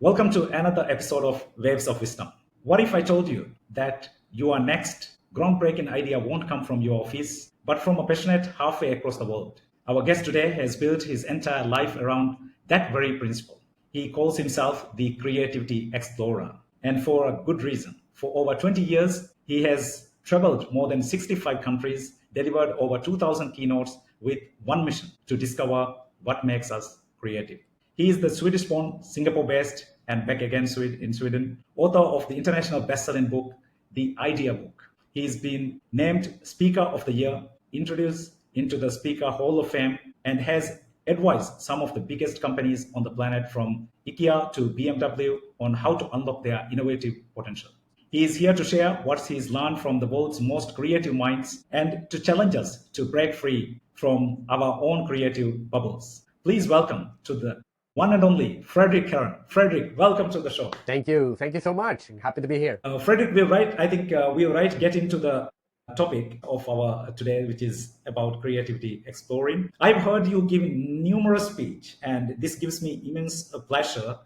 Welcome to another episode of Waves of Wisdom. What if I told you that your next groundbreaking idea won't come from your office, but from a passionate halfway across the world? Our guest today has built his entire life around that very principle. He calls himself the Creativity Explorer, and for a good reason. For over 20 years, he has traveled more than 65 countries, delivered over 2,000 keynotes with one mission to discover what makes us creative. He is the Swedish born, Singapore based, and back again in Sweden, author of the international best selling book, The Idea Book. He's been named Speaker of the Year, introduced into the Speaker Hall of Fame, and has advised some of the biggest companies on the planet from IKEA to BMW on how to unlock their innovative potential. He is here to share what he's learned from the world's most creative minds and to challenge us to break free from our own creative bubbles. Please welcome to the one and only Fredrik Haren. Fredrik, welcome to the show. Thank you. Thank you so much. I'm happy to be here. Fredrik, we'll get into the topic of our today, which is about creativity exploring. I've heard you giving numerous speech, and this gives me immense pleasure.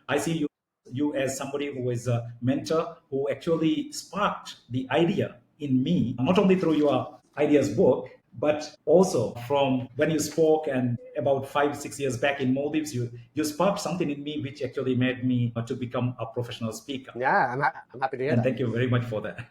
I see you as somebody who is a mentor who actually sparked the idea in me, not only through your ideas book, but also from when you spoke and about 5 6 years back in Maldives, you sparked something in me which actually made me to become a professional speaker. Yeah, I'm happy to hear And that. thank you very much for that.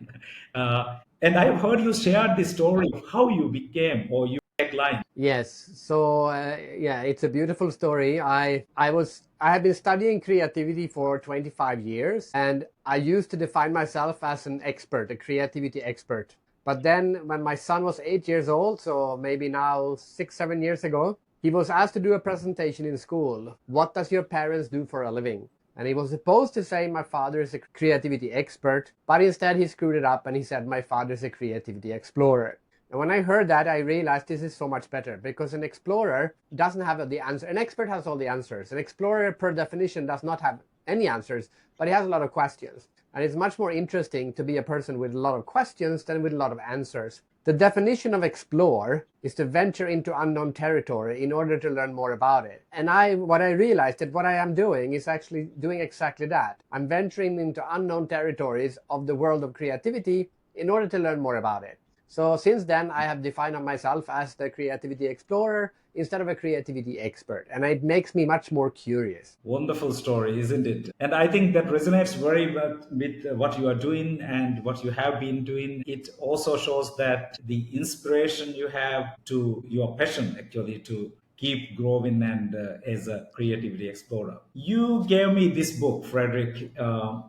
And I've heard you share the story of how you became or you line. Yes. So yeah, it's a beautiful story. I have been studying creativity for 25 years, and I used to define myself as an expert, a creativity expert. But then when my son was 8 years old, so maybe now 6 7 years ago, he was asked to do a presentation in school. What does your parents do for a living? And he was supposed to say my father is a creativity expert, but instead he screwed it up and he said my father is a creativity explorer. And when I heard that, I realized this is so much better, because an explorer doesn't have the answer. An expert has all the answers. An explorer, per definition, does not have any answers, but he has a lot of questions. And it's much more interesting to be a person with a lot of questions than with a lot of answers. The definition of explore is to venture into unknown territory in order to learn more about it. And what I realized that what I am doing is actually doing exactly that. I'm venturing into unknown territories of the world of creativity in order to learn more about it. So since then, I have defined myself as the creativity explorer instead of a creativity expert. And it makes me much more curious. Wonderful story, isn't it? And I think that resonates very well with what you are doing and what you have been doing. It also shows that the inspiration you have to your passion actually to keep growing and as a creativity explorer. You gave me this book, Fredrik,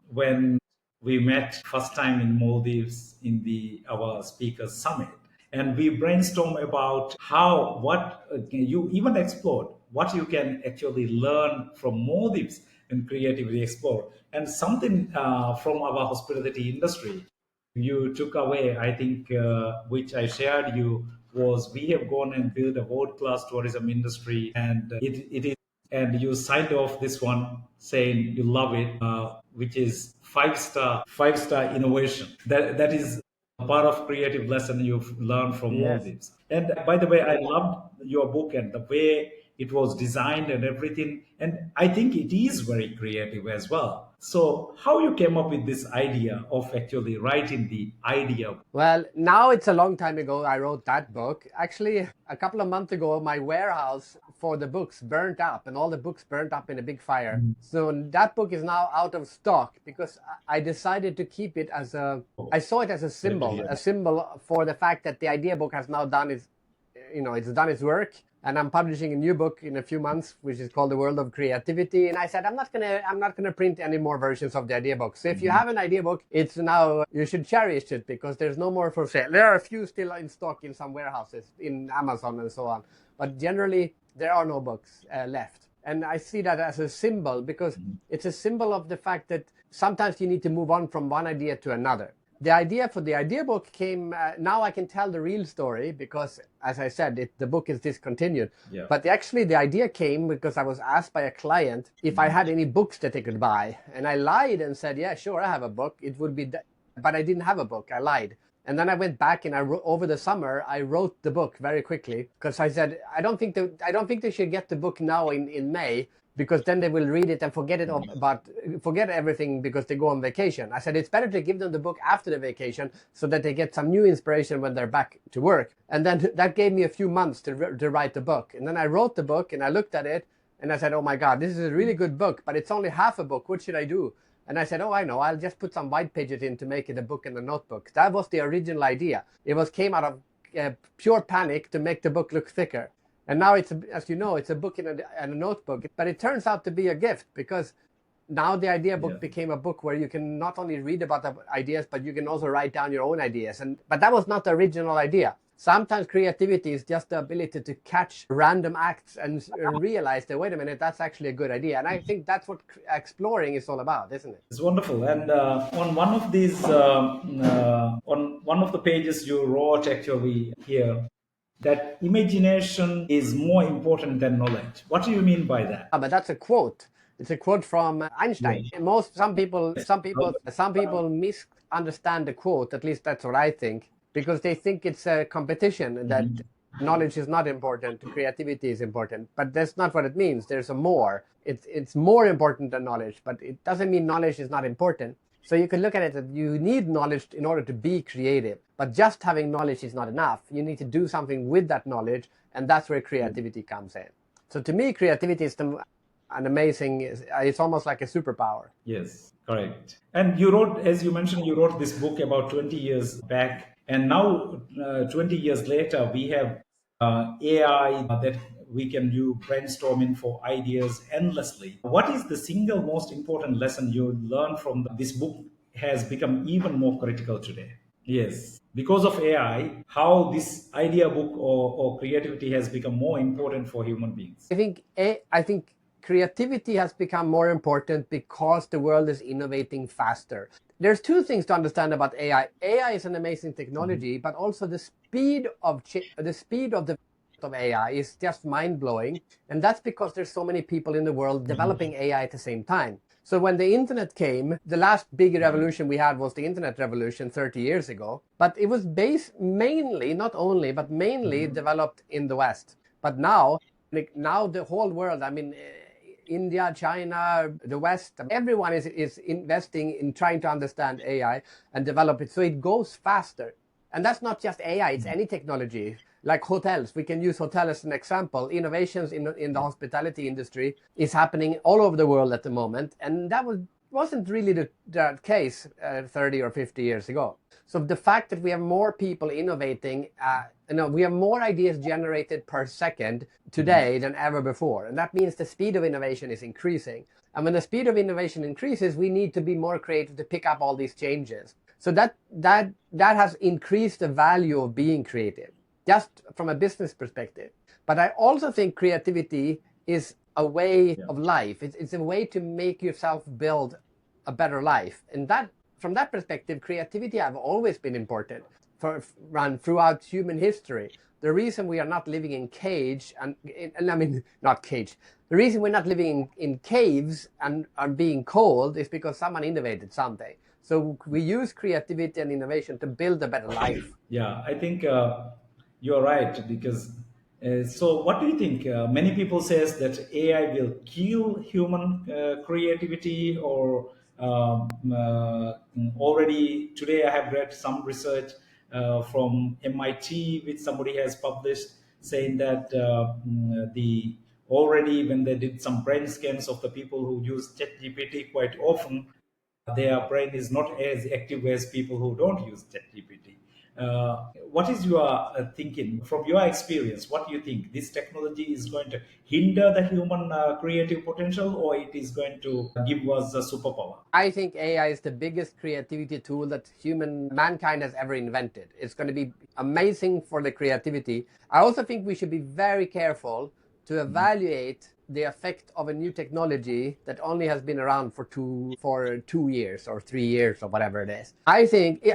when we met first time in Maldives in the our speakers summit, and we brainstormed about what you even explored what you can actually learn from Maldives and creatively explore, and something from our hospitality industry you took away, I think, which I shared you, was we have gone and built a world-class tourism industry, and it is, and you signed off this one saying you love it, which is five star innovation. That is a part of creative lesson you've learned from Yes. Maldives. And by the way, I loved your book and the way it was designed and everything. And I think it is very creative as well. So how you came up with this idea of actually writing the idea? Well, now it's a long time ago I wrote that book. Actually, a couple of months ago, my warehouse for the books burnt up, and all the books burnt up in a big fire. So that book is now out of stock because I decided to keep it I saw it as a symbol for the fact that the idea book has now it's done its work. And I'm publishing a new book in a few months, which is called The World of Creativity. And I said, I'm not gonna print any more versions of the idea book. So if you have an idea book, it's now, you should cherish it because there's no more for sale. There are a few still in stock in some warehouses, in Amazon and so on. But generally, there are no books left. And I see that as a symbol because it's a symbol of the fact that sometimes you need to move on from one idea to another. The idea for the idea book came, now I can tell the real story because, as I said, the book is discontinued. Yeah. But actually the idea came because I was asked by a client if I had any books that they could buy. And I lied and said, yeah, sure, I have a book. It would be, but I didn't have a book. I lied. And then I went back and over the summer, I wrote the book very quickly because I said, I don't think they should get the book now in May, because then they will read it and forget everything because they go on vacation. I said, it's better to give them the book after the vacation so that they get some new inspiration when they're back to work. And then that gave me a few months to write the book. And then I wrote the book and I looked at it and I said, oh my God, this is a really good book, but it's only half a book. What should I do? And I said, oh, I know, I'll just put some white pages in to make it a book and a notebook. That was the original idea. Came out of pure panic to make the book look thicker. And now it's, as you know, it's a book and a notebook. But it turns out to be a gift, because now the idea book became a book where you can not only read about the ideas, but you can also write down your own ideas. But that was not the original idea. Sometimes creativity is just the ability to catch random acts and realize that, wait a minute, that's actually a good idea. And I think that's what exploring is all about, isn't it? It's wonderful. And on one of these, on one of the pages you wrote actually here, that imagination is more important than knowledge. What do you mean by that? But that's a quote. It's a quote from Einstein. Yeah. Some people misunderstand the quote. At least that's what I think, because they think it's a competition, that knowledge is not important, creativity is important. But that's not what it means. There's a more. It's more important than knowledge, but it doesn't mean knowledge is not important. So you can look at it that you need knowledge in order to be creative, but just having knowledge is not enough. You need to do something with that knowledge, and that's where creativity comes in. So to me, creativity is an amazing, it's almost like a superpower. Yes, correct. And you wrote, as you mentioned, you wrote this book about 20 years back, and now 20 years later, we have AI that we can do brainstorming for ideas endlessly. What is the single most important lesson you learned from this book has become even more critical today? Yes, because of AI, how this idea book or creativity has become more important for human beings. I think creativity has become more important because the world is innovating faster. There's two things to understand about AI. AI is an amazing technology, but also the speed of AI is just mind-blowing. And that's because there's so many people in the world developing AI at the same time. So when the internet came, the last big revolution we had was the internet revolution 30 years ago. But it was mainly developed in the West. But now the whole world, I mean, India, China, the West, everyone is investing in trying to understand AI and develop it so it goes faster. And that's not just AI, it's any technology. Like hotels, we can use hotel as an example. Innovations in the hospitality industry is happening all over the world at the moment. And that wasn't really the case 30 or 50 years ago. So the fact that we have more people innovating, we have more ideas generated per second today than ever before. And that means the speed of innovation is increasing. And when the speed of innovation increases, we need to be more creative to pick up all these changes. So that has increased the value of being creative, just from a business perspective. But I also think creativity is a way of life. It's a way to make yourself build a better life. And from that perspective, creativity have always been important throughout human history. The reason we are not living in the reason we're not living in caves and are being cold is because someone innovated something. So we use creativity and innovation to build a better life. Yeah, I think you're right, because so what do you think? Many people says that AI will kill human creativity, or already today I have read some research from MIT, which somebody has published, saying that the already when they did some brain scans of the people who use ChatGPT quite often, their brain is not as active as people who don't use ChatGPT. What is your thinking from your experience? What do you think? This technology is going to hinder the human creative potential, or it is going to give us a superpower? I think AI is the biggest creativity tool that mankind has ever invented. It's going to be amazing for the creativity. I also think we should be very careful to evaluate the effect of a new technology that only has been around for 2 years or 3 years or whatever it is. I think,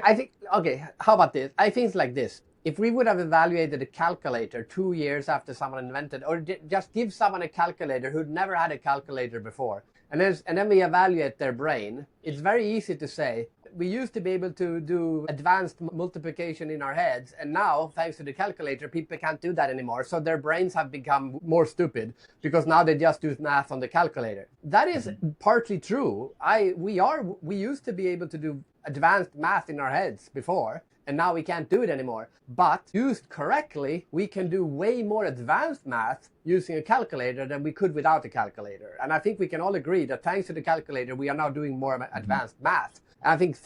okay, how about this? I think it's like this. If we would have evaluated a calculator 2 years after someone invented, or just give someone a calculator who'd never had a calculator before, and then we evaluate their brain, it's very easy to say we used to be able to do advanced multiplication in our heads, and now thanks to the calculator people can't do that anymore, so their brains have become more stupid because now they just use math on the calculator. That is partly true. We used to be able to do advanced math in our heads before, and now we can't do it anymore. But used correctly, we can do way more advanced math using a calculator than we could without a calculator. And I think we can all agree that thanks to the calculator, we are now doing more advanced math. And I think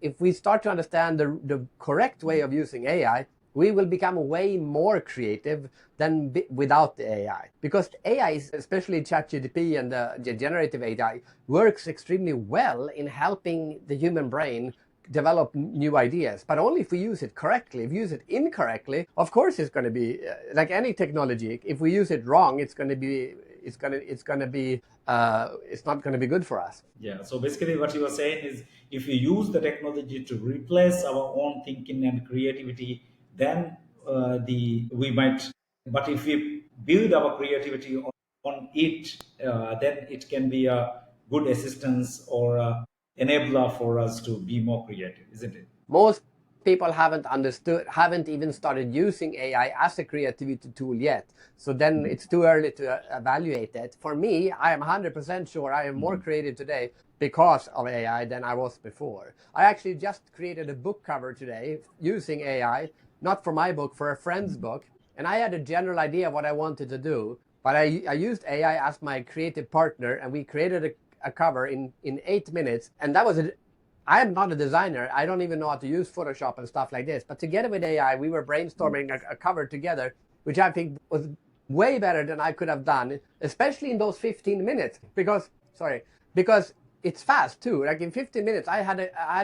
if we start to understand the correct way of using AI, we will become way more creative than without the AI. Because AI, especially ChatGPT and the generative AI, works extremely well in helping the human brain develop new ideas, but only if we use it correctly. If we use it incorrectly, of course it's going to be like any technology. If we use it wrong, it's not going to be good for us. Yeah. So basically, what you are saying is, if you use the technology to replace our own thinking and creativity, then we might. But if we build our creativity on it, then it can be a good assistance or a enabler for us to be more creative, isn't it? Most people haven't even started using AI as a creativity tool yet. So then it's too early to evaluate it. For me, I am 100% sure I am more creative today because of AI than I was before. I actually just created a book cover today using AI, not for my book, for a friend's book. And I had a general idea of what I wanted to do, but I used AI as my creative partner, and we created a cover in 8 minutes. And that was I am not a designer. I don't even know how to use Photoshop and stuff like this. But together with AI, we were brainstorming a cover together, which I think was way better than I could have done, especially in those 15 minutes. Because it's fast too. Like in 15 minutes, I had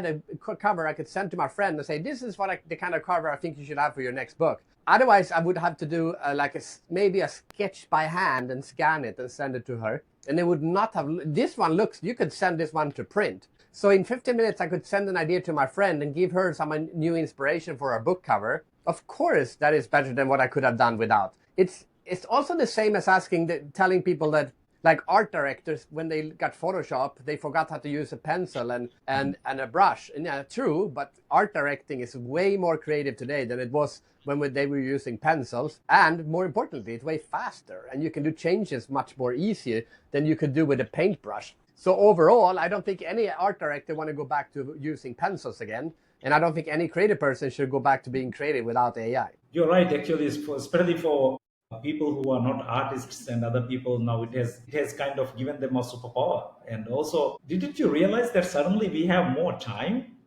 a cover I could send to my friend and say, this is the kind of cover I think you should have for your next book. Otherwise, I would have to do maybe a sketch by hand and scan it and send it to her. And it would not have, you could send this one to print. So in 15 minutes, I could send an idea to my friend and give her some new inspiration for a book cover. Of course, that is better than what I could have done without. It's also the same as telling people that, like art directors, when they got Photoshop, they forgot how to use a pencil and a brush. And yeah, true, but art directing is way more creative today than it was when they were using pencils. And more importantly, it's way faster, and you can do changes much more easier than you could do with a paintbrush. So overall, I don't think any art director want to go back to using pencils again. And I don't think any creative person should go back to being creative without AI. You're right. Actually, especially for people who are not artists and other people, now it has kind of given them a superpower. And also, didn't you realize that suddenly we have more time,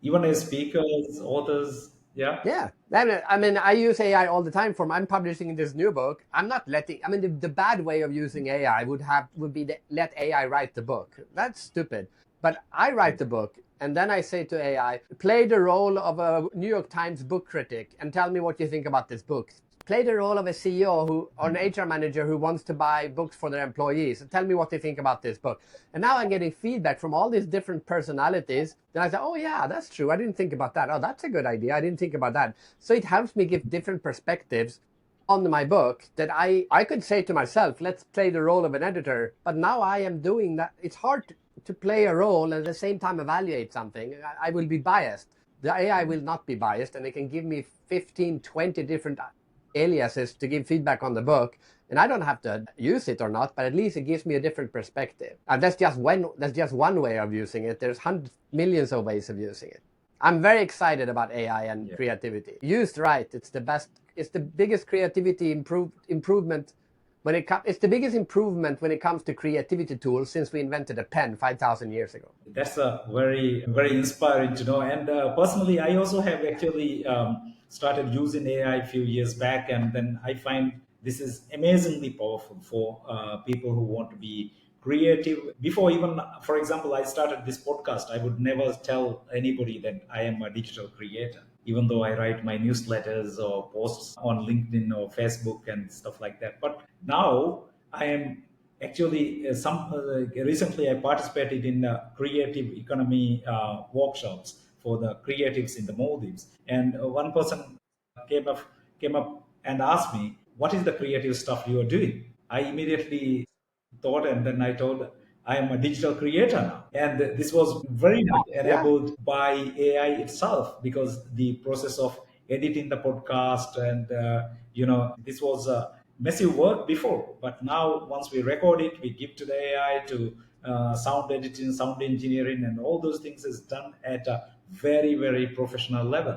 even as speakers, authors? Yeah. Yeah. I mean, I use AI all the time. I'm publishing this new book. I'm not letting, I mean, the bad way of using AI would be to let AI write the book. That's stupid. But I write the book, and then I say to AI, play the role of a New York Times book critic and tell me what you think about this book. Play the role of a CEO or an HR manager who wants to buy books for their employees and tell me what they think about this book. And now I'm getting feedback from all these different personalities. Then I say, oh yeah, that's true. I didn't think about that. Oh, that's a good idea. I didn't think about that. So it helps me give different perspectives on my book that I could say to myself, let's play the role of an editor. But now I am doing that. It's hard to play a role and at the same time evaluate something. I will be biased. The AI will not be biased, and it can give me 15, 20 different aliases to give feedback on the book, and I don't have to use it or not, but at least it gives me a different perspective. And that's just one way of using it. There's millions of ways of using it. I'm very excited about AI and creativity. Used right, it's the best. It's the biggest creativity improvement when it's the biggest improvement when it comes to creativity tools since we invented a pen 5,000 years ago. That's a very, very inspiring to know. And personally, I also have actually started using AI a few years back, and then I find this is amazingly powerful for people who want to be creative. Before even, for example, I started this podcast, I would never tell anybody that I am a digital creator, even though I write my newsletters or posts on LinkedIn or Facebook and stuff like that. But now I am actually recently I participated in creative economy workshops for the creatives in the Maldives, and one person came up and asked me, "What is the creative stuff you are doing?" I immediately thought, and then I told, I am a digital creator now. And this was very much Yeah, enabled by AI itself, because the process of editing the podcast and, this was massive work before. But now, once we record it, we give to the AI to sound editing, sound engineering, and all those things is done at a very, very professional level.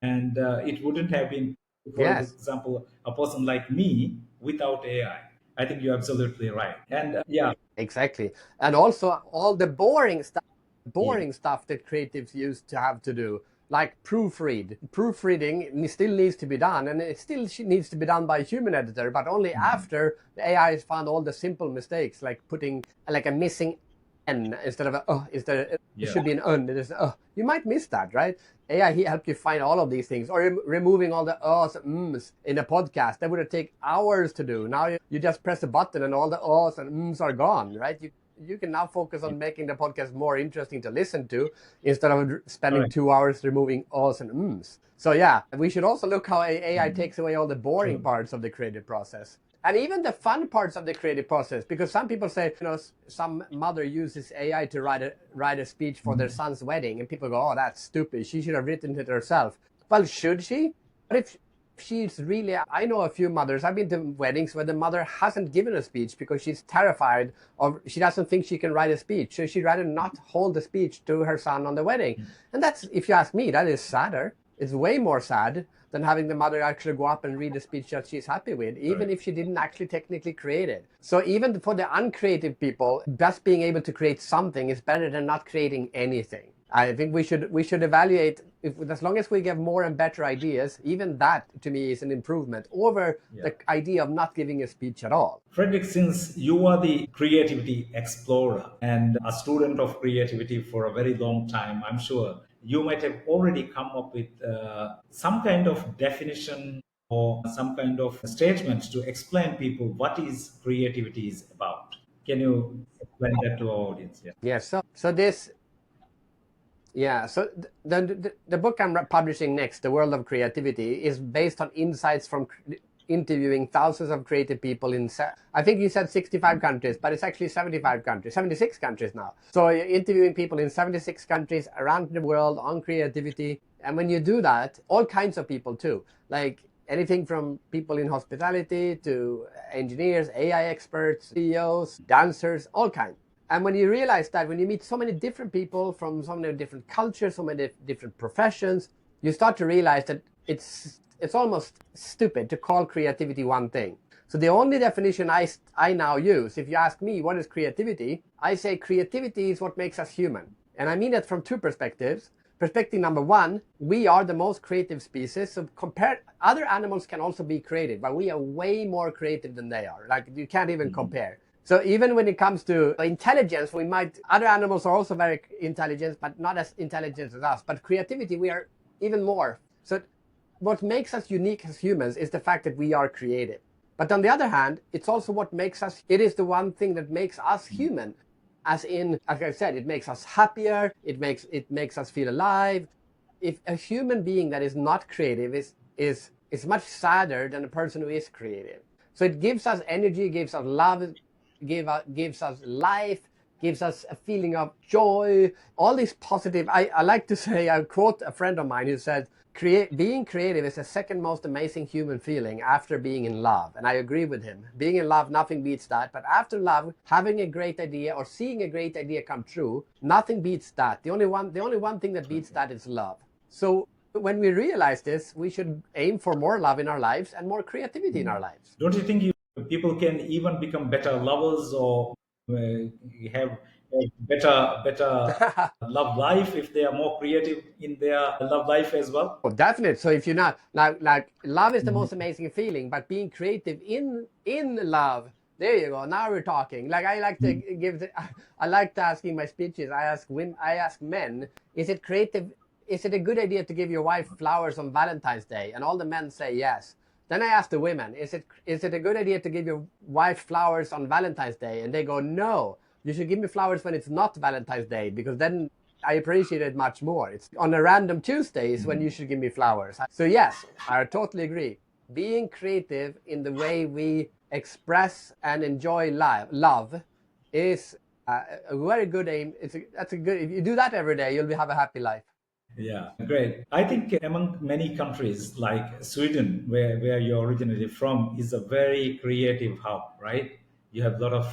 And it wouldn't have been, for yes. example, a person like me without AI. I think you're absolutely right. And yeah, Exactly. And also all the yeah, boring stuff that creatives used to have to do, like Proofreading still needs to be done, and it still needs to be done by a human editor, but only after the AI has found all the simple mistakes, like putting like a missing N instead of a it yeah, should be an un. It is you might miss that, right? AI he helped you find all of these things, or removing all the uhs and ums in a podcast that would have taken hours to do. Now you just press a button and all the uhs and ums are gone, right? You can now focus on making the podcast more interesting to listen to instead of spending correct. 2 hours removing uhs and ums. So yeah, we should also look how AI Mhm. takes away all the boring True. parts of the creative process. And even the fun parts of the creative process, because some people say, some mother uses AI to write a speech for their Mhm. son's wedding, and people go, "Oh, that's stupid. She should have written it herself." Well, should she? But if she's really, I know a few mothers. I've been to weddings where the mother hasn't given a speech because she's terrified, or she doesn't think she can write a speech, so she'd rather not hold the speech to her son on the wedding. And that's, if you ask me, that is sadder. It's way more sad than having the mother actually go up and read a speech that she's happy with, even Correct. if she didn't actually technically create it. So even for the uncreative people, just being able to create something is better than not creating anything. I think we should evaluate, if as long as we get more and better ideas, even that to me is an improvement over Yeah. the idea of not giving a speech at all. Frederick, since you are the creativity explorer and a student of creativity for a very long time, I'm sure you might have already come up with some kind of definition or some kind of statement to explain people what is creativity is about. Can you explain that to our audience? Yeah. Yes. So this Yeah, so the book I'm publishing next, The World of Creativity, is based on insights from interviewing thousands of creative people in, I think you said 65 countries, but it's actually 75 countries, 76 countries now. So you're interviewing people in 76 countries around the world on creativity. And when you do that, all kinds of people too, like anything from people in hospitality to engineers, AI experts, CEOs, dancers, all kinds. And when you realize that, when you meet so many different people from so many different cultures, so many different professions, you start to realize that it's almost stupid to call creativity one thing. So the only definition I now use, if you ask me what is creativity, I say creativity is what makes us human. And I mean that from two perspectives. Perspective number one, we are the most creative species. So compared, other animals can also be creative, but we are way more creative than they are. Like you can't even compare. So even when it comes to intelligence, other animals are also very intelligent, but not as intelligent as us. But creativity, we are even more. So what makes us unique as humans is the fact that we are creative. But on the other hand, it's also it is the one thing that makes us human. As in, like I said, it makes us happier, it makes us feel alive. If a human being that is not creative is much sadder than a person who is creative. So it gives us energy, gives us love, gives us life, gives us a feeling of joy, all these positive. I like to say, I quote a friend of mine who said, being creative is the second most amazing human feeling after being in love. And I agree with him. Being in love, nothing beats that. But after love, having a great idea or seeing a great idea come true, nothing beats that. The only one thing that beats that is love. So when we realize this, we should aim for more love in our lives and more creativity in our lives. Don't you think people can even become better lovers or have a better love life if they are more creative in their love life as well? Oh, definitely. So if you're not like love is the Mhm. most amazing feeling, but being creative in love, there you go. Now we're talking. Like I like to give I like to ask in my speeches. I ask men, is it creative? Is it a good idea to give your wife flowers on Valentine's Day? And all the men say yes. Then I ask the women, is it a good idea to give your wife flowers on Valentine's Day? And they go, no. You should give me flowers when it's not Valentine's Day, because then I appreciate it much more. It's on a random Tuesdays when you should give me flowers. So yes, I totally agree. Being creative in the way we express and enjoy love is a very good aim. That's a good. If you do that every day, you'll have a happy life. Yeah, great. I think among many countries like Sweden, where you're originally from, is a very creative hub, right? You have a lot of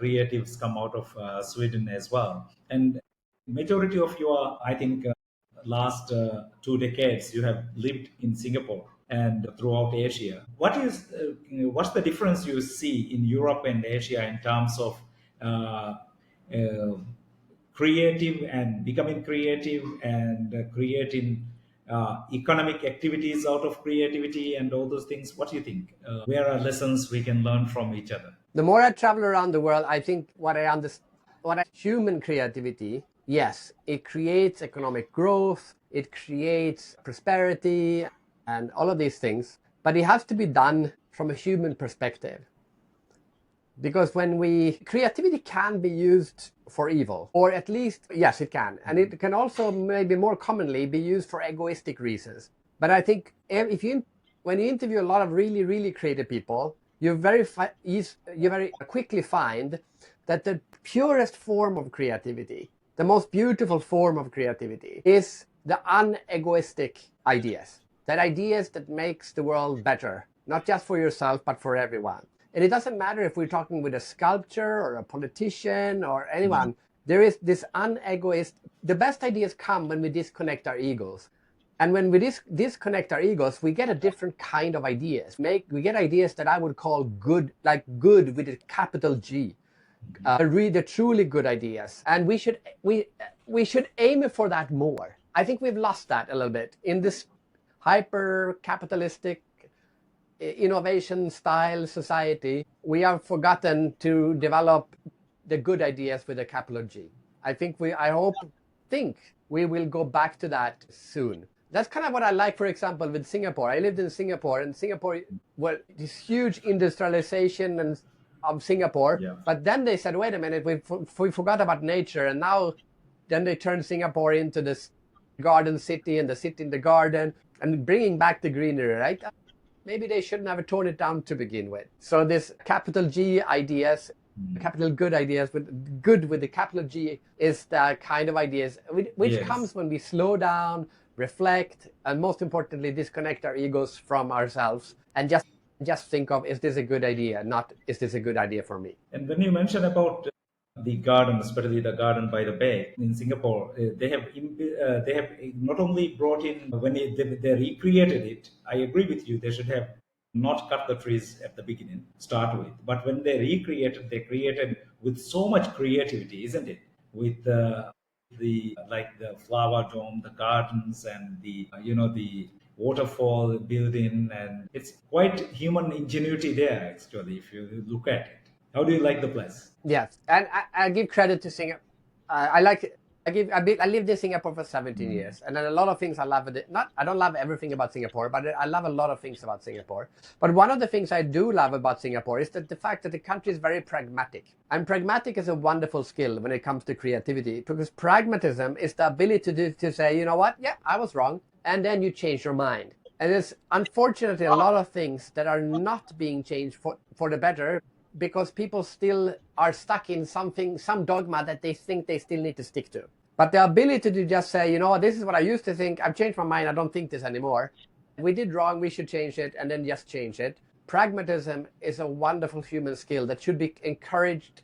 creatives come out of Sweden as well. And majority of your, I think, last 2 decades, you have lived in Singapore and throughout Asia. What's the difference you see in Europe and Asia in terms of uh, uh, creative and becoming creative and creating economic activities out of creativity and all those things? What do you think? Where are lessons we can learn from each other? The more I travel around the world, I think human creativity, yes, it creates economic growth, it creates prosperity and all of these things, but it has to be done from a human perspective. Because creativity can be used for evil, or at least, yes, it can. And it can also maybe more commonly be used for egoistic reasons. But I think when you interview a lot of really, really creative people, you very quickly find that the purest form of creativity, the most beautiful form of creativity, is the unegoistic ideas. That ideas that makes the world better, not just for yourself, but for everyone. And it doesn't matter if we're talking with a sculptor or a politician or anyone. There is this unegoist. The best ideas come when we disconnect our egos. And when we disconnect our egos, we get a different kind of ideas. We get ideas that I would call good, like good with a capital G. The truly good ideas. And we should aim for that more. I think we've lost that a little bit in this hyper capitalistic innovation style society. We have forgotten to develop the good ideas with a capital G. I think think we will go back to that soon. That's kind of what I like, for example, with Singapore. I lived in Singapore, and Singapore, well, this huge industrialization of Singapore. Yeah. But then they said, wait a minute, we forgot about nature, and then they turned Singapore into this garden city and the city in the garden, and bringing back the greenery, right? Maybe they shouldn't have torn it down to begin with. So this capital G ideas, capital good ideas, with good with the capital G, is the kind of ideas which Yes. comes when we slow down, reflect, and most importantly, disconnect our egos from ourselves and just think of, is this a good idea? Not, is this a good idea for me? And when you mention about the garden, especially the garden by the bay in Singapore, they have not only brought in when they recreated it. I agree with you. They should have not cut the trees at the beginning, start with. But when they created with so much creativity, isn't it? With the like the flower dome, the gardens, and the waterfall building, and it's quite human ingenuity there actually. If you look at it, how do you like the place? Yes, and I give credit to Singapore. I like it. I lived in Singapore for 17 years, and then a lot of things I love with it. I don't love everything about Singapore, but I love a lot of things about Singapore. But one of the things I do love about Singapore is that the fact that the country is very pragmatic. And pragmatic is a wonderful skill when it comes to creativity, because pragmatism is the ability to say, you know what, yeah, I was wrong, and then you change your mind. And there's unfortunately a lot of things that are not being changed for the better, because people still are stuck in some dogma that they think they still need to stick to. But the ability to just say, you know what, this is what I used to think, I've changed my mind, I don't think this anymore. We did wrong, we should change it, and then just change it. Pragmatism is a wonderful human skill that should be encouraged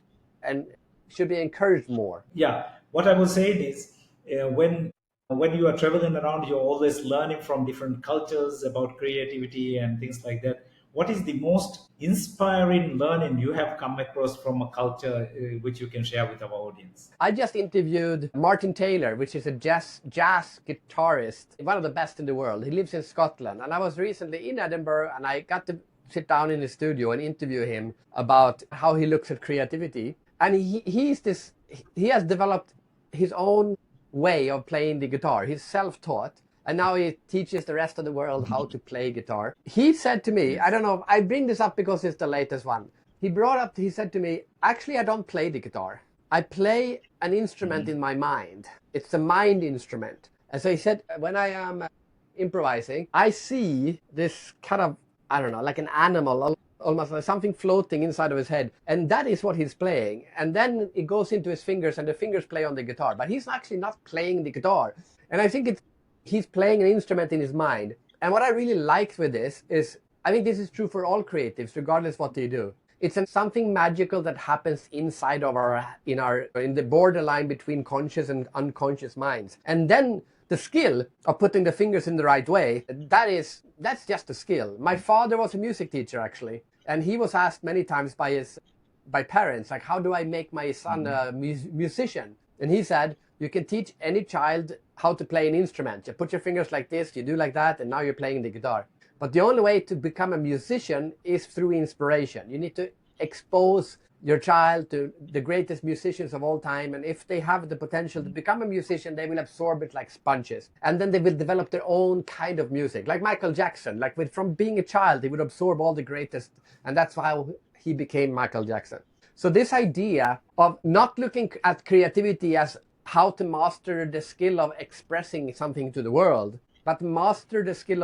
more. Yeah, what I was saying is when you are traveling around, you're always learning from different cultures about creativity and things like that. What is the most inspiring learning you have come across from a culture which you can share with our audience? I just interviewed Martin Taylor, which is a jazz guitarist, one of the best in the world. He lives in Scotland. And I was recently in Edinburgh, and I got to sit down in his studio and interview him about how he looks at creativity. And he has developed his own way of playing the guitar. He's self-taught. And now he teaches the rest of the world how to play guitar. He said to me, I don't know, I bring this up because it's the latest one. He said to me, actually, I don't play the guitar. I play an instrument in my mind. It's a mind instrument. And so he said, when I am improvising, I see this kind of, I don't know, like an animal almost like something floating inside of his head. And that is what he's playing. And then it goes into his fingers and the fingers play on the guitar. But he's actually not playing the guitar. And I think he's playing an instrument in his mind. And what I really liked with this is, I think this is true for all creatives, regardless what they do. It's something magical that happens inside of in the borderline between conscious and unconscious minds. And then the skill of putting the fingers in the right way, that's just a skill. My father was a music teacher, actually, and he was asked many times by parents, like, how do I make my son a musician? And he said, you can teach any child how to play an instrument. You put your fingers like this, you do like that, and now you're playing the guitar. But the only way to become a musician is through inspiration. You need to expose your child to the greatest musicians of all time. And if they have the potential to become a musician, they will absorb it like sponges. And then they will develop their own kind of music. Like Michael Jackson, from being a child, he would absorb all the greatest. And that's how he became Michael Jackson. So this idea of not looking at creativity as how to master the skill of expressing something to the world, but master the skill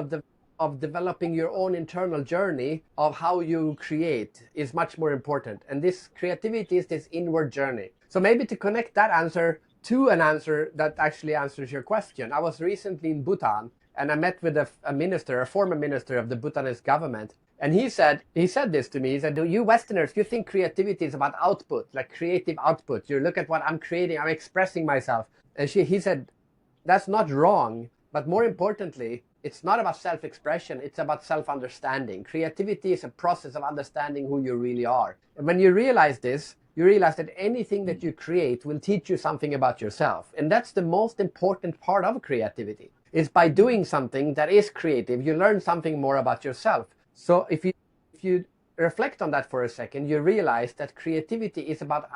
of developing your own internal journey of how you create is much more important. And this creativity is this inward journey. So maybe to connect that answer to an answer that actually answers your question. I was recently in Bhutan and I met with a former minister of the Bhutanese government. And he said this to me. He said, you Westerners, you think creativity is about output, like creative output. You look at what I'm creating, I'm expressing myself. And he said, that's not wrong. But more importantly, it's not about self-expression, it's about self-understanding. Creativity is a process of understanding who you really are. And when you realize this, you realize that anything that you create will teach you something about yourself. And that's the most important part of creativity, is by doing something that is creative, you learn something more about yourself. So if you reflect on that for a second, you realize that creativity is about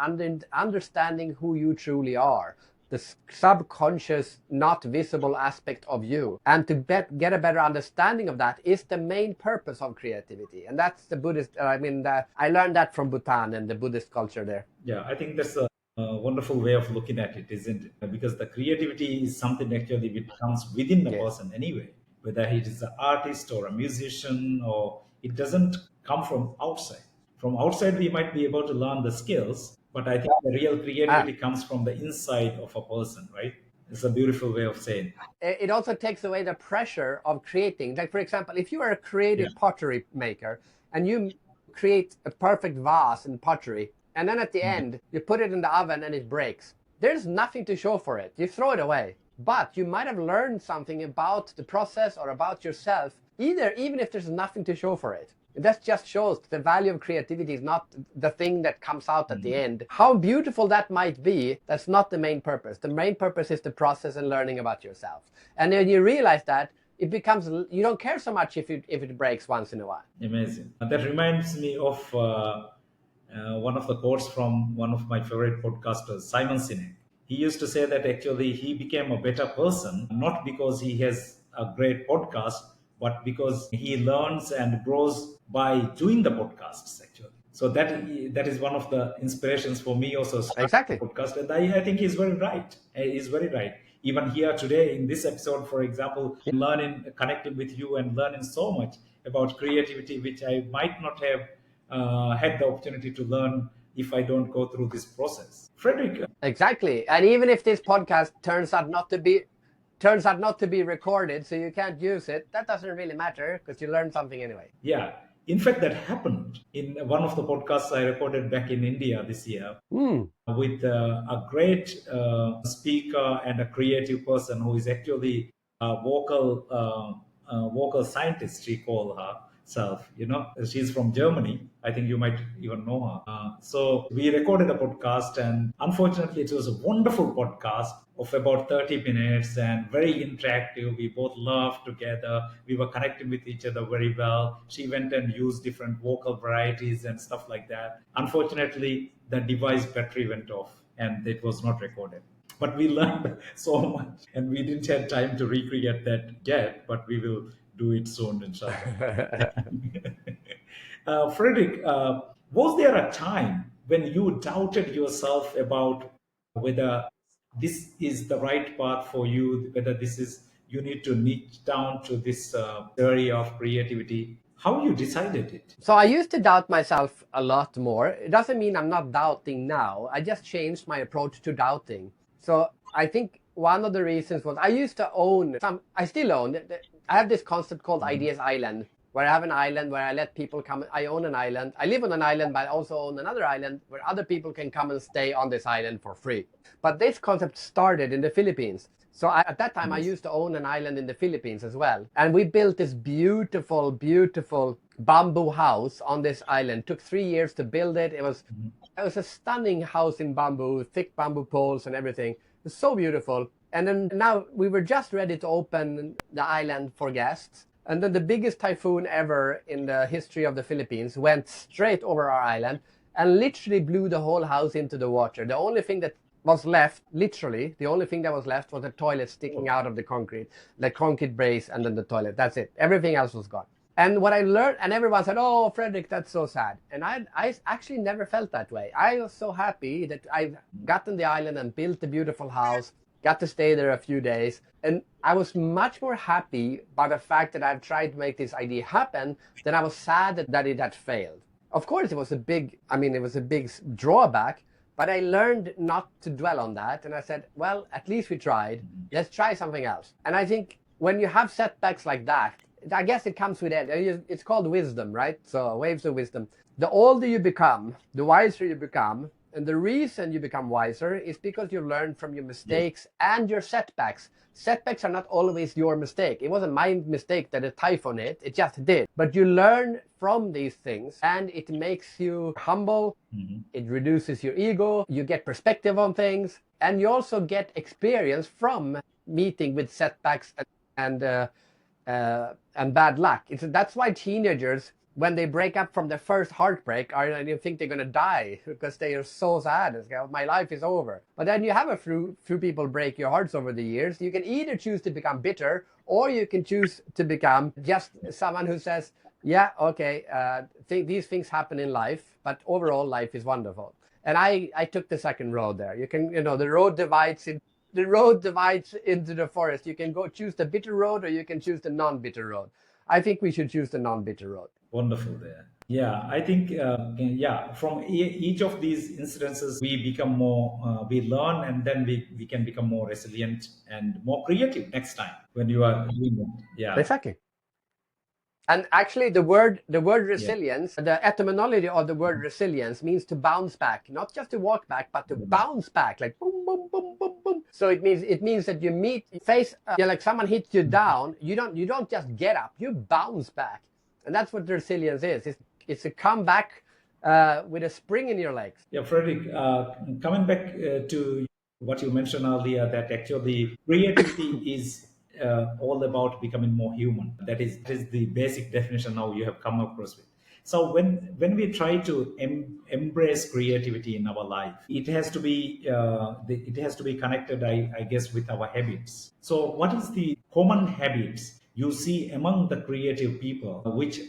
understanding who you truly are, the subconscious, not visible aspect of you. And to get a better understanding of that is the main purpose of creativity. And that's the Buddhist, I learned that from Bhutan and the Buddhist culture there. Yeah, I think that's a wonderful way of looking at it, isn't it? Because the creativity is something actually which comes within the Yes. person anyway, whether it is an artist or a musician, or it doesn't come from outside. From outside, we might be able to learn the skills, but I think the real creativity comes from the inside of a person, right? It's a beautiful way of saying. It also takes away the pressure of creating. Like, for example, if you are a Yeah. creative pottery maker and you create a perfect vase in pottery, and then at the end, you put it in the oven and it breaks, there's nothing to show for it. You throw it away. But you might have learned something about the process or about yourself, even if there's nothing to show for it. That just shows the value of creativity is not the thing that comes out at the end. How beautiful that might be, that's not the main purpose. The main purpose is the process and learning about yourself. And when you realize that, it becomes, you don't care so much if it breaks once in a while. Amazing. That reminds me of one of the quotes from one of my favorite podcasters, Simon Sinek. He used to say that actually he became a better person, not because he has a great podcast, but because he learns and grows by doing the podcasts, actually. So that is one of the inspirations for me also starting the Exactly. podcast. And I think he's very right. He's very right. Even here today in this episode, for example, learning, connecting with you and learning so much about creativity, which I might not have had the opportunity to learn if I don't go through this process. Frederick. Exactly. And even if this podcast turns out not to be recorded, so you can't use it, that doesn't really matter because you learned something anyway. Yeah. In fact, that happened in one of the podcasts I recorded back in India this year with a great speaker and a creative person who is actually a vocal scientist, she called herself. She's from Germany. I think you might even know her. So we recorded a podcast, and unfortunately, it was a wonderful podcast of about 30 minutes and very interactive. We both laughed together. We were connecting with each other very well. She went and used different vocal varieties and stuff like that. Unfortunately, the device battery went off and it was not recorded. But we learned so much, and we didn't have time to recreate that yet, but we will do it soon, inshallah. Frederick, was there a time when you doubted yourself about whether this is the right path for you, whether this is you need to niche down to this area of creativity? How you decided it? So I used to doubt myself a lot more. It doesn't mean I'm not doubting now. I just changed my approach to doubting. So I think one of the reasons was I used to own some, I still own, I have this concept called Mhm. Ideas Island, where I have an island where I let people come. I own an island. I live on an island, but I also own another island where other people can come and stay on this island for free. But this concept started in the Philippines. So at that time, I Yes. used to own an island in the Philippines as well. And we built this beautiful, beautiful bamboo house on this island. It took 3 years to build it. Mhm. It was a stunning house in bamboo, thick bamboo poles and everything. It was so beautiful. And then now we were just ready to open the island for guests. And then the biggest typhoon ever in the history of the Philippines went straight over our island and literally blew the whole house into the water. The only thing that was left, literally, the only thing that was left was the toilet sticking out of the concrete base, and then the toilet. That's it. Everything else was gone. And what I learned, and everyone said, "Oh, Fredrik, that's so sad." And I actually never felt that way. I was so happy that I got on the island and built a beautiful house, got to stay there a few days. And I was much more happy by the fact that I've tried to make this idea happen than I was sad that it had failed. Of course, it was a big drawback, but I learned not to dwell on that. And I said, well, at least we tried. Let's try something else. And I think when you have setbacks like that, I guess it comes with it. It's called wisdom, right? So waves of wisdom. The older you become, the wiser you become. And the reason you become wiser is because you learn from your Yes. mistakes and your setbacks. Setbacks are not always your mistake. It wasn't my mistake that a typhoon hit. It just did. But you learn from these things and it makes you humble. Mhm. It reduces your ego. You get perspective on things. And you also get experience from meeting with setbacks and bad luck. That's why teenagers, when they break up from their first heartbreak, you think they're going to die because they are so sad. It's like, my life is over. But then you have a few people break your hearts over the years. You can either choose to become bitter, or you can choose to become just someone who says, yeah, okay, these things happen in life, but overall life is wonderful. And I took the second road there. The road divides into the forest. You can go choose the bitter road, or you can choose the non-bitter road. I think we should choose the non-bitter road. Wonderful there. Yeah, I think, yeah, from each of these incidences, we become more, we learn, and then we can become more resilient and more creative next time when you are doing it. Yeah, Exactly. And actually, the word yeah. resilience, the etymology of the word resilience means to bounce back, not just to walk back, but to bounce back, like boom, boom, boom, boom, boom. So it means that like someone hits you down, you don't just get up, you bounce back, and that's what resilience is. It's a comeback with a spring in your legs. Yeah, Frederick, coming back to what you mentioned earlier, that actually creativity is all about becoming more human. That is the basic definition now you have come across with. So when we try to embrace creativity in our life, it has to be connected, I guess, with our habits. So what is the common habits you see among the creative people, which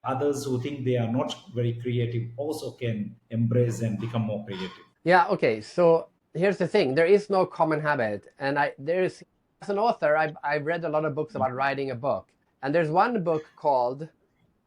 others who think they are not very creative also can embrace and become more creative? Yeah, okay. So here's the thing. There is no common habit. And as an author, I've read a lot of books about writing a book. And there's one book called,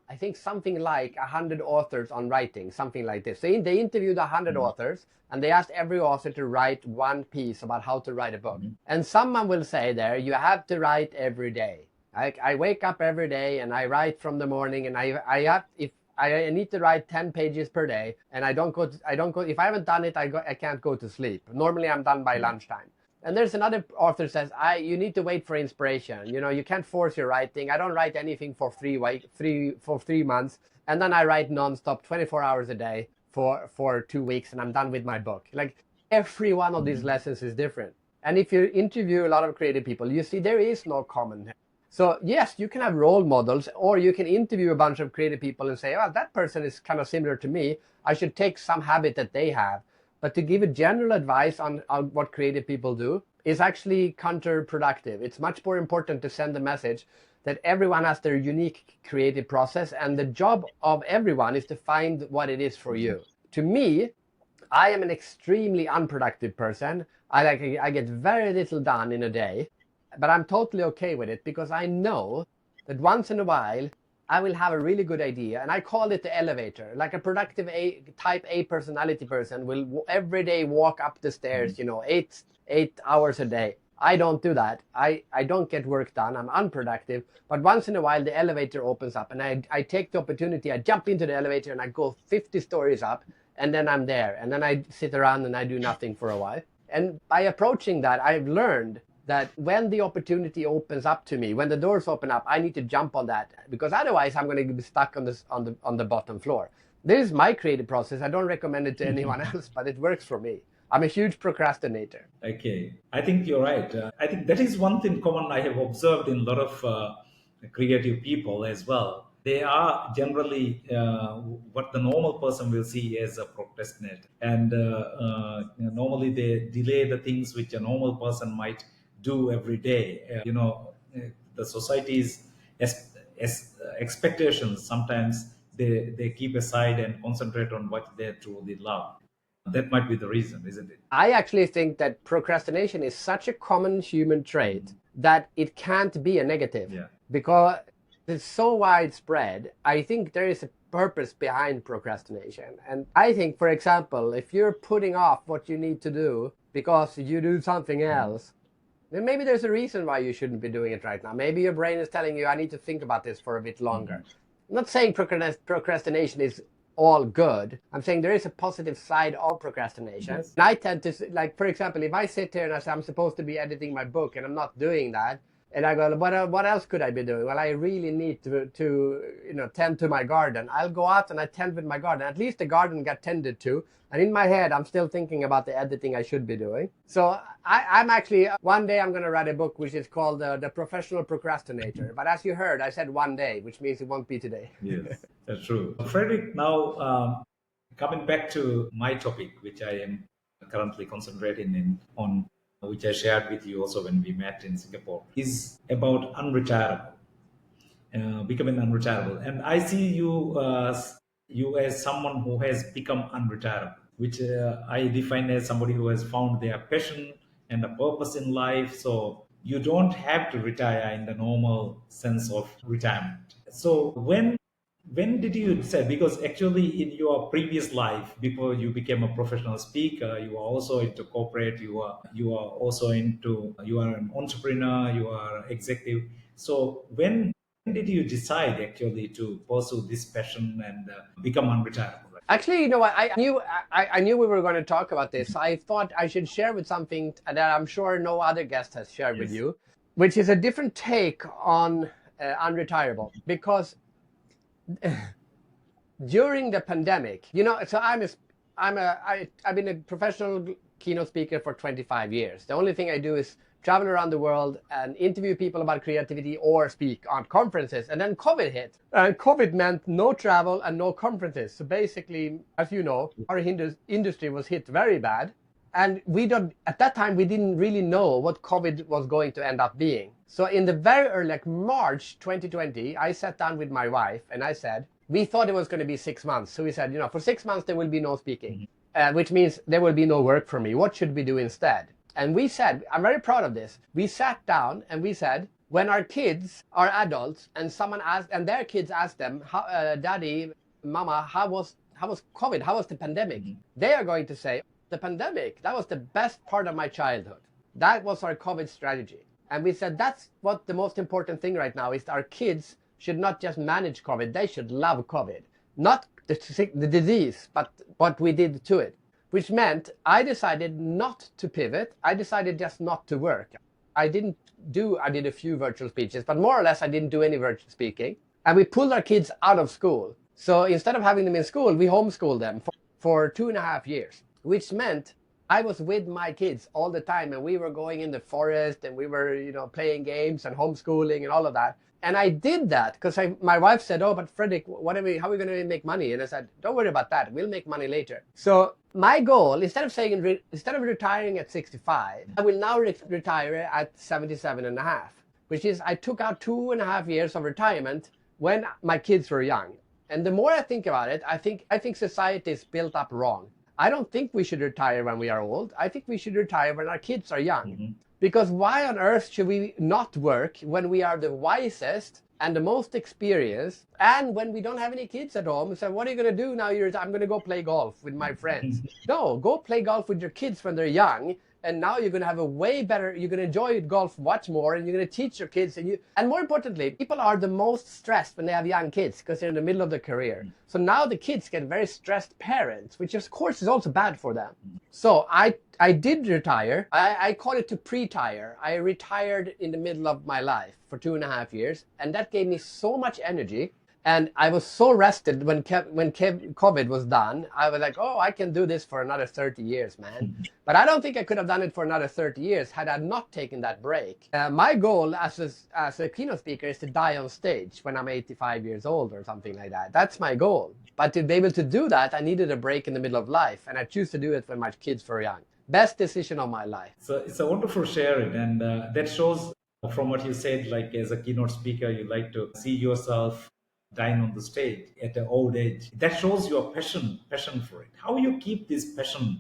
I think, something like 100 authors on writing, something like this. They interviewed 100 Mhm. authors, and they asked every author to write one piece about how to write a book. Mhm. And someone will say there, you have to write every day. I wake up every day and I write from the morning, and if I need to write 10 pages per day, and I don't go, if I haven't done it, I can't go to sleep. Normally I'm done by lunchtime. And there's another author says, you need to wait for inspiration. You can't force your writing. I don't write anything for 3 months, and then I write nonstop, 24 hours a day for 2 weeks, and I'm done with my book. Like, every one of these lessons is different. And if you interview a lot of creative people, you see there is no common. So yes, you can have role models, or you can interview a bunch of creative people and say, well, that person is kind of similar to me. I should take some habit that they have. But to give a general advice on what creative people do is actually counterproductive. It's much more important to send the message that everyone has their unique creative process, and the job of everyone is to find what it is for you. To me, I am an extremely unproductive person. I get very little done in a day, but I'm totally okay with it because I know that once in a while I will have a really good idea, and I call it the elevator. Like a productive type A personality person will every day walk up the stairs, 8 hours a day. I don't do that. I don't get work done. I'm unproductive. But once in a while, the elevator opens up, and I take the opportunity. I jump into the elevator and I go 50 stories up, and then I'm there. And then I sit around and I do nothing for a while. And by approaching that, I've learned that when the opportunity opens up to me, when the doors open up, I need to jump on that, because otherwise I'm going to be stuck on the bottom floor. This is my creative process. I don't recommend it to anyone else, but it works for me. I'm a huge procrastinator. Okay, I think you're right. I think that is one thing common I have observed in a lot of creative people as well. They are generally what the normal person will see as a procrastinator, and normally they delay the things which a normal person might do every day. The society's expectations sometimes they keep aside and concentrate on what they truly love. That might be the reason, isn't it? I actually think that procrastination is such a common human trait that it can't be a negative, Yeah. because it's so widespread. I think there is a purpose behind procrastination. And I think, for example, if you're putting off what you need to do because you do something else, then maybe there's a reason why you shouldn't be doing it right now. Maybe your brain is telling you, I need to think about this for a bit longer. I'm not saying procrastination is all good. I'm saying there is a positive side of procrastination. Yes. And I tend to, like, for example, if I sit here and I say I'm supposed to be editing my book and I'm not doing that, and I go, what else could I be doing? Well, I really need to tend to my garden. I'll go out and I tend with my garden. At least the garden got tended to. And in my head, I'm still thinking about the editing I should be doing. So I'm actually, one day I'm going to write a book which is called The Professional Procrastinator. But as you heard, I said one day, which means it won't be today. Yes, that's true. Fredrik, now coming back to my topic, which I am currently concentrating on, which I shared with you also when we met in Singapore, is about unretirable, becoming unretirable. And I see you as someone who has become unretirable, which I define as somebody who has found their passion and a purpose in life. So you don't have to retire in the normal sense of retirement. So when did you decide? Because actually, in your previous life, before you became a professional speaker, you were also into corporate. You are an entrepreneur. You are executive. So when did you decide actually to pursue this passion and become unretirable? Actually, you know what? I knew we were going to talk about this. I thought I should share with something that I'm sure no other guest has shared with you, which is a different take on unretirable. Because during the pandemic, so I've been a professional keynote speaker for 25 years. The only thing I do is travel around the world and interview people about creativity or speak on conferences. And then COVID hit. And COVID meant no travel and no conferences. So basically, as you know, our industry was hit very bad. And at that time, we didn't really know what COVID was going to end up being. So in the very early, like March 2020, I sat down with my wife and I said, we thought it was going to be 6 months. So we said, for 6 months, there will be no speaking, which means there will be no work for me. What should we do instead? And we said, I'm very proud of this. We sat down and we said, when our kids are adults and their kids ask them, Daddy, Mama, how was COVID? How was the pandemic? They are going to say, the pandemic, that was the best part of my childhood. That was our COVID strategy. And we said, that's what the most important thing right now is. Our kids should not just manage COVID. They should love COVID. Not the disease, but what we did to it. Which meant I decided not to pivot. I decided just not to work. I did a few virtual speeches, but more or less I didn't do any virtual speaking. And we pulled our kids out of school. So instead of having them in school, we homeschooled them for 2.5 years, which meant I was with my kids all the time, and we were going in the forest and we were, playing games and homeschooling and all of that. And I did that because my wife said, oh, but Fredrik, how are we going to make money? And I said, don't worry about that. We'll make money later. So my goal, instead of retiring at 65, I will now retire at 77 and a half, which is I took out 2.5 years of retirement when my kids were young. And the more I think about it, I think society is built up wrong. I don't think we should retire when we are old. I think we should retire when our kids are young. Because why on earth should we not work when we are the wisest and the most experienced, and when we don't have any kids at home? So what are you going to do now? I'm going to go play golf with my friends. No, go play golf with your kids when they're young. And now you're going to have a way better, you're going to enjoy golf much more, and you're going to teach your kids. And more importantly, people are the most stressed when they have young kids because they're in the middle of their career. So now the kids get very stressed parents, which of course is also bad for them. So I did retire. I call it to pre-tire. I retired in the middle of my life for 2.5 years, and that gave me so much energy. And I was so rested when COVID was done. I was like, oh, I can do this for another 30 years, man. But I don't think I could have done it for another 30 years had I not taken that break. My goal as a keynote speaker is to die on stage when I'm 85 years old or something like that. That's my goal. But to be able to do that, I needed a break in the middle of life. And I choose to do it when my kids were young. Best decision of my life. So it's a wonderful sharing, and that shows from what you said, like as a keynote speaker, you like to see yourself dying on the stage at an old age. That shows your passion for it. How you keep this passion?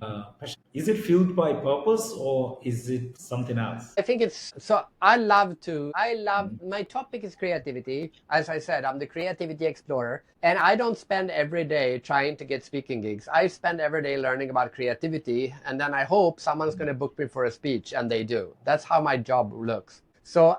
Is it fueled by purpose or is it something else? I think it's so. My topic is creativity. As I said, I'm the creativity explorer, and I don't spend every day trying to get speaking gigs. I spend every day learning about creativity, and then I hope someone's going to book me for a speech, and they do. That's how my job looks. So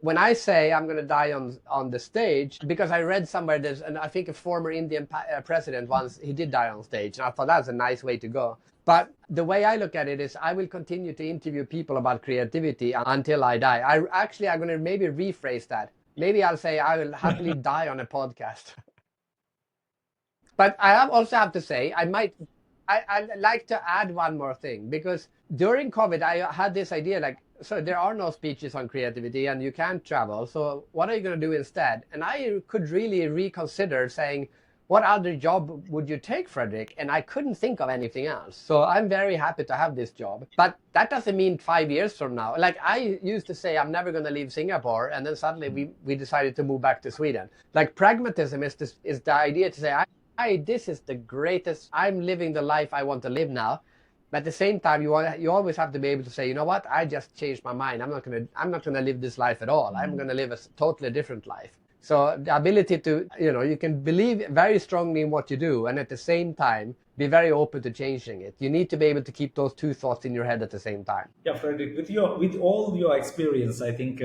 when I say I'm going to die on the stage, because I read somewhere and I think a former Indian president once, he did die on stage, and I thought that was a nice way to go. But the way I look at it is I will continue to interview people about creativity until I die. I'm going to maybe rephrase that. Maybe I'll say I will happily die on a podcast. But also have to say, I'd like to add one more thing, because during COVID, I had this idea like, so there are no speeches on creativity and you can't travel. So what are you going to do instead? And I could really reconsider saying, what other job would you take, Fredrik? And I couldn't think of anything else. So I'm very happy to have this job. But that doesn't mean 5 years from now. Like I used to say, I'm never going to leave Singapore. And then suddenly we decided to move back to Sweden. Like pragmatism is the idea to say, this is the greatest, I'm living the life I want to live now. But at the same time, you always have to be able to say, you know what, I just changed my mind. I'm not gonna live this life at all. I'm gonna live a totally different life. So the ability to, you can believe very strongly in what you do, and at the same time be very open to changing it. You need to be able to keep those two thoughts in your head at the same time. Yeah, Fredrik, with all your experience, I think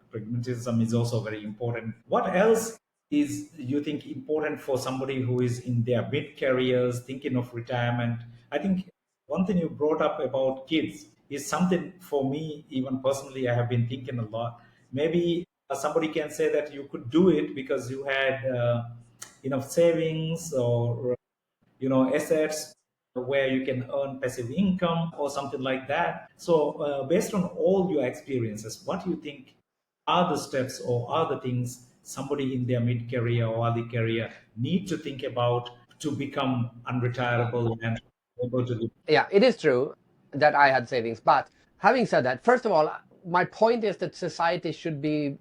pragmatism is also very important. What else is you think important for somebody who is in their mid careers thinking of retirement? I think one thing you brought up about kids is something for me, even personally, I have been thinking a lot. Maybe somebody can say that you could do it because you had enough savings or assets where you can earn passive income or something like that. So based on all your experiences, what do you think are the steps or are the things somebody in their mid career or early career need to think about to become unretirable and able to do? Yeah, it is true that I had savings. But having said that, first of all, my point is that society should be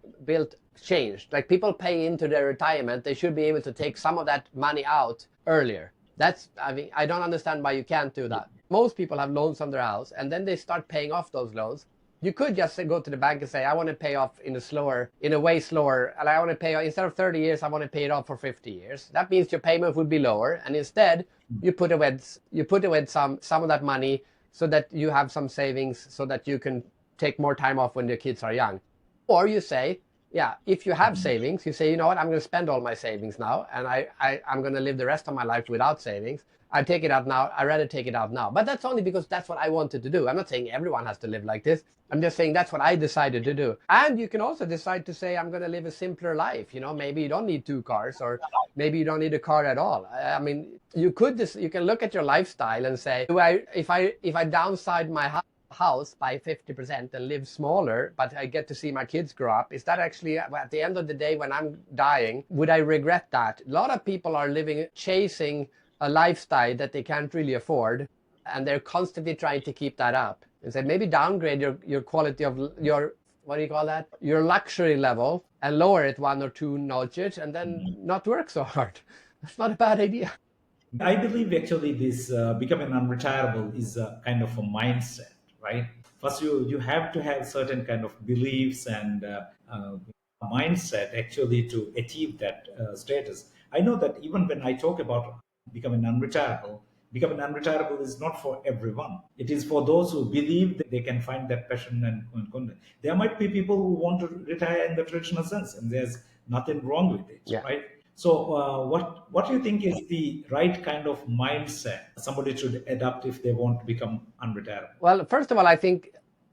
changed. Like people pay into their retirement, they should be able to take some of that money out earlier. I don't understand why you can't do that. Most people have loans on their house and then they start paying off those loans. You could just go to the bank and say, I want to pay off in a way slower. And I want to pay off, instead of 30 years, I want to pay it off for 50 years. That means your payment would be lower. And instead you put away some of that money so that you have some savings so that you can take more time off when your kids are young. Or you say, yeah, if you have savings, you say, you know what, I'm going to spend all my savings now, and I'm going to live the rest of my life without savings. I take it out now. I'd rather take it out now. But that's only because that's what I wanted to do. I'm not saying everyone has to live like this. I'm just saying that's what I decided to do. And you can also decide to say, I'm going to live a simpler life. Maybe you don't need 2 cars, or maybe you don't need a car at all. I mean, you can look at your lifestyle and say, if I downside my house by 50% and live smaller, but I get to see my kids grow up, is that actually, at the end of the day when I'm dying, would I regret that? A lot of people are chasing a lifestyle that they can't really afford, and they're constantly trying to keep that up. And say maybe downgrade your quality of your, what do you call that, your luxury level, and lower it 1 or 2 notches, and then not work so hard. That's not a bad idea. I believe actually this becoming unretirable is a kind of a mindset. right? First, you have to have certain kind of beliefs and mindset actually to achieve that status. I know that even when I talk about becoming unretirable is not for everyone. It is for those who believe that they can find that passion and content. There might be people who want to retire in the traditional sense, and there's nothing wrong with it, Yeah. right? So, what do you think is the right kind of mindset somebody should adopt if they want to become unretirable? Well, first of all, I think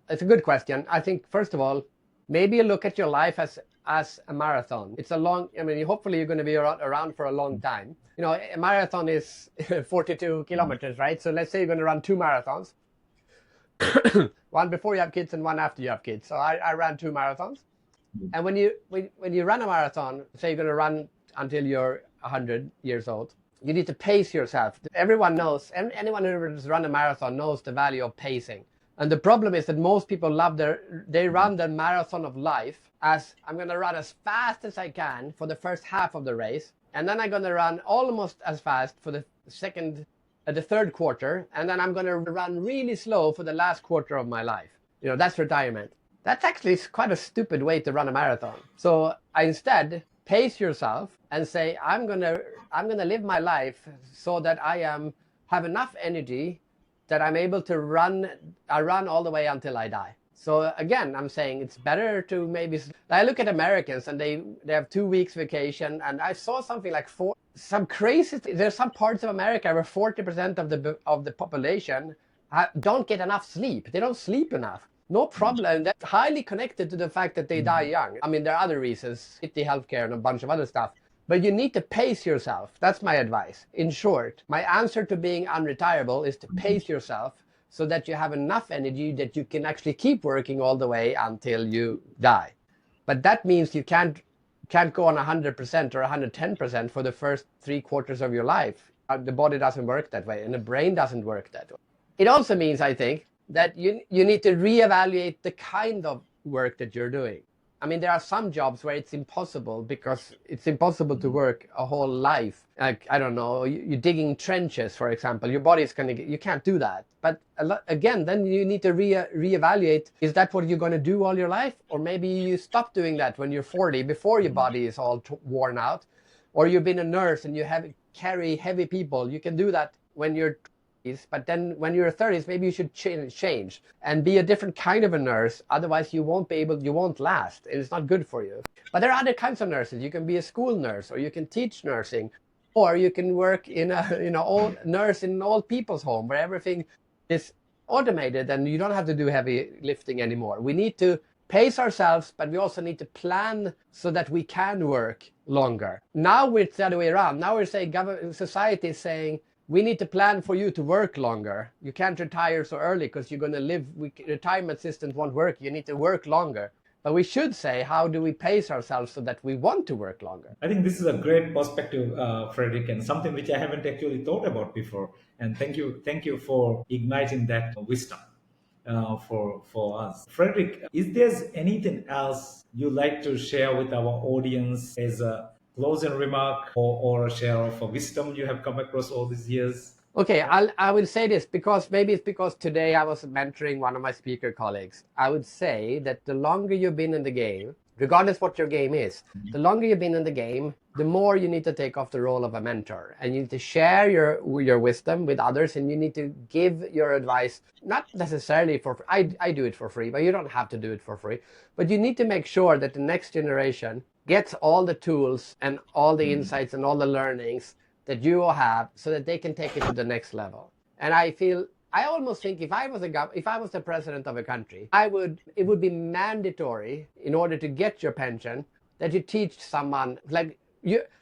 it's a good question. I think first of all, maybe you look at your life as a marathon. It's a long. I mean, hopefully you're going to be around for a long time. You know, a marathon is 42 kilometers, right? So let's say you're going to run 2 marathons, one before you have kids and one after you have kids. So I ran 2 marathons. And when you run a marathon, say you're going to run until you're 100 years old, you need to pace yourself. Everyone knows, anyone who has run a marathon knows the value of pacing. And the problem is that most people they run the marathon of life as I'm going to run as fast as I can for the first half of the race. And then I'm going to run almost as fast for the third quarter. And then I'm going to run really slow for the last quarter of my life. You know, that's retirement. That's actually quite a stupid way to run a marathon. So I instead pace yourself and say, I'm gonna live my life so that have enough energy that I'm able to run all the way until I die. So again, I'm saying it's better to maybe. I look at Americans and they have 2 weeks vacation, and I saw something like some crazy. There's some parts of America where 40% of the population don't get enough sleep. They don't sleep enough. No problem. That's highly connected to the fact that they die young. I mean, there are other reasons, city healthcare and a bunch of other stuff. But you need to pace yourself. That's my advice. In short, my answer to being unretirable is to pace yourself so that you have enough energy that you can actually keep working all the way until you die. But that means you can't go on 100% or 110% for the first 3 quarters of your life. The body doesn't work that way, and the brain doesn't work that way. It also means, I think, that you need to reevaluate the kind of work that you're doing. I mean, there are some jobs where it's impossible because it's impossible to work a whole life. Like, I don't know, you're digging trenches, for example. Your body's you can't do that. But again, then you need to reevaluate, is that what you're going to do all your life? Or maybe you stop doing that when you're 40, before your body is all worn out. Or you've been a nurse and you carry heavy people. You can do that when you're, but then when you're 30s, maybe you should change and be a different kind of a nurse. Otherwise, you won't last, and it's not good for you. But there are other kinds of nurses. You can be a school nurse, or you can teach nursing, or you can work in old nurse in an old people's home where everything is automated and you don't have to do heavy lifting anymore. We need to pace ourselves, but we also need to plan so that we can work longer. Now it's the other way around. Now we're saying society is saying, we need to plan for you to work longer. You can't retire so early because you're going to live. Retirement systems won't work. You need to work longer. But we should say, how do we pace ourselves so that we want to work longer? I think this is a great perspective, Fredrik, and something which I haven't actually thought about before. And thank you for igniting that wisdom for us. Fredrik, is there anything else you like to share with our audience as a closing remark or a share of a wisdom you have come across all these years? Okay, I will say this because maybe it's because today I was mentoring one of my speaker colleagues. I would say that the longer you've been in the game, regardless what your game is, the longer you've been in the game, the more you need to take off the role of a mentor, and you need to share your wisdom with others, and you need to give your advice, not necessarily for I do it for free, but you don't have to do it for free. But you need to make sure that the next generation gets all the tools and all the insights and all the learnings that you have so that they can take it to the next level. And I almost think if I was the president of a country, it would be mandatory in order to get your pension that you teach someone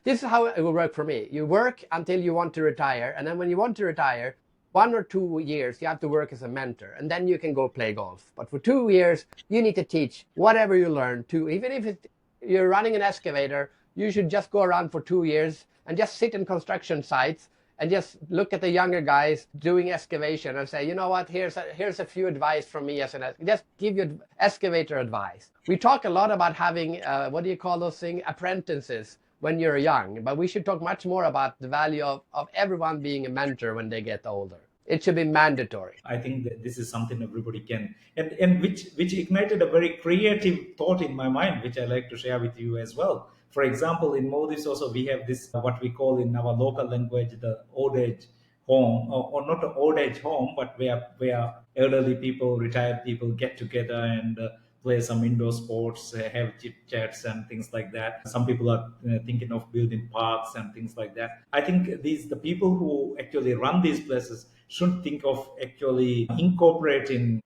this is how it will work for me. You work until you want to retire, and then when you want to retire, 1 or 2 years you have to work as a mentor, and then you can go play golf. But for 2 years, you need to teach whatever you learn to, even if you're running an excavator, you should just go around for 2 years and just sit in construction sites and just look at the younger guys doing excavation and say, you know what, here's a few advice from me just give you excavator advice. We talk a lot about having, what do you call those things, apprentices when you're young, but we should talk much more about the value of everyone being a mentor when they get older. It should be mandatory. I think that this is something everybody can, and which ignited a very creative thought in my mind, which I like to share with you as well. For example, in Maldives also we have this what we call in our local language the old age home, or not an old age home, but where elderly people, retired people get together and play some indoor sports, have chit chats and things like that. Some people are thinking of building parks and things like that. I think the people who actually run these places should think of actually incorporating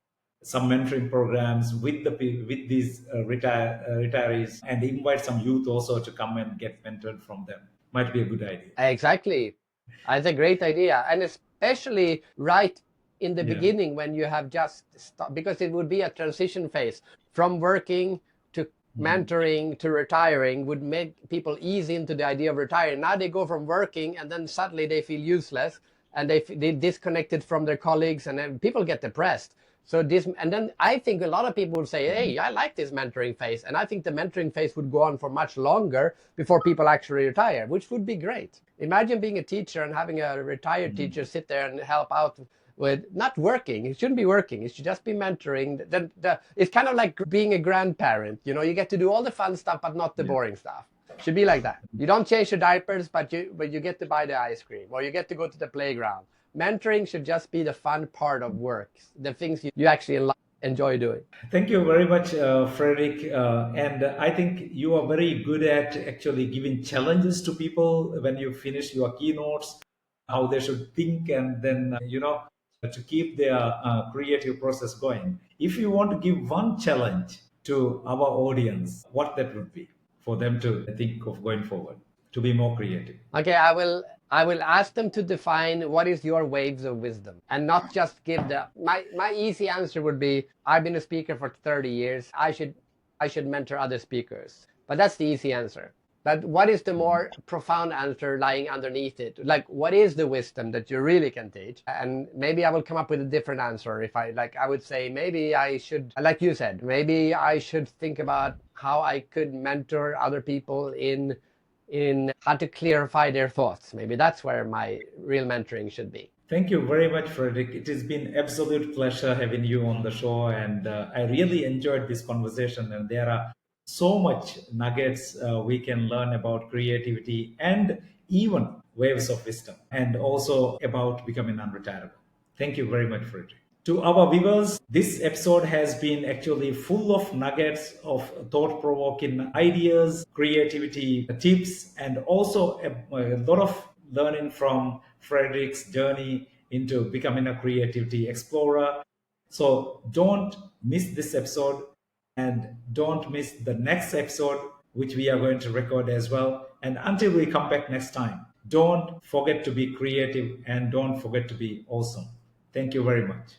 some mentoring programs with with these retirees, and invite some youth also to come and get mentored from them. Might be a good idea. Exactly. That's a great idea. And especially right in the Yeah. beginning when you have just stopped, because it would be a transition phase from working to Mhm. mentoring to retiring would make people ease into the idea of retiring. Now they go from working and then suddenly they feel useless and they disconnected from their colleagues and then people get depressed. So this, and then I think a lot of people would say, "Hey, I like this mentoring phase," and I think the mentoring phase would go on for much longer before people actually retire, which would be great. Imagine being a teacher and having a retired teacher sit there and help out with not working. It shouldn't be working. It should just be mentoring. It's kind of like being a grandparent. You know, you get to do all the fun stuff, but not the Yeah. boring stuff. Should be like that. You don't change your diapers, but you get to buy the ice cream or you get to go to the playground. Mentoring should just be the fun part of work, the things you actually enjoy doing. Thank you very much, Frederick. And I think you are very good at actually giving challenges to people when you finish your keynotes, how they should think, and then, to keep their creative process going. If you want to give one challenge to our audience, what that would be for them to think of going forward, to be more creative? Okay, I will ask them to define what is your waves of wisdom and not just give the my easy answer would be I've been a speaker for 30 years. I should mentor other speakers. But that's the easy answer. But what is the more profound answer lying underneath it? Like what is the wisdom that you really can teach? And maybe I will come up with a different answer if I would say maybe I should, like you said, maybe I should think about how I could mentor other people in how to clarify their thoughts. Maybe that's where my real mentoring should be. Thank you very much, Frederick. It has been absolute pleasure having you on the show, and I really enjoyed this conversation. And there are so much nuggets we can learn about creativity and even waves of wisdom, and also about becoming unretirable. Thank you very much, Frederick. To our viewers, this episode has been actually full of nuggets of thought provoking ideas, creativity tips, and also a lot of learning from Frederick's journey into becoming a creativity explorer. So don't miss this episode, and don't miss the next episode, which we are going to record as well. And until we come back next time, don't forget to be creative and don't forget to be awesome. Thank you very much.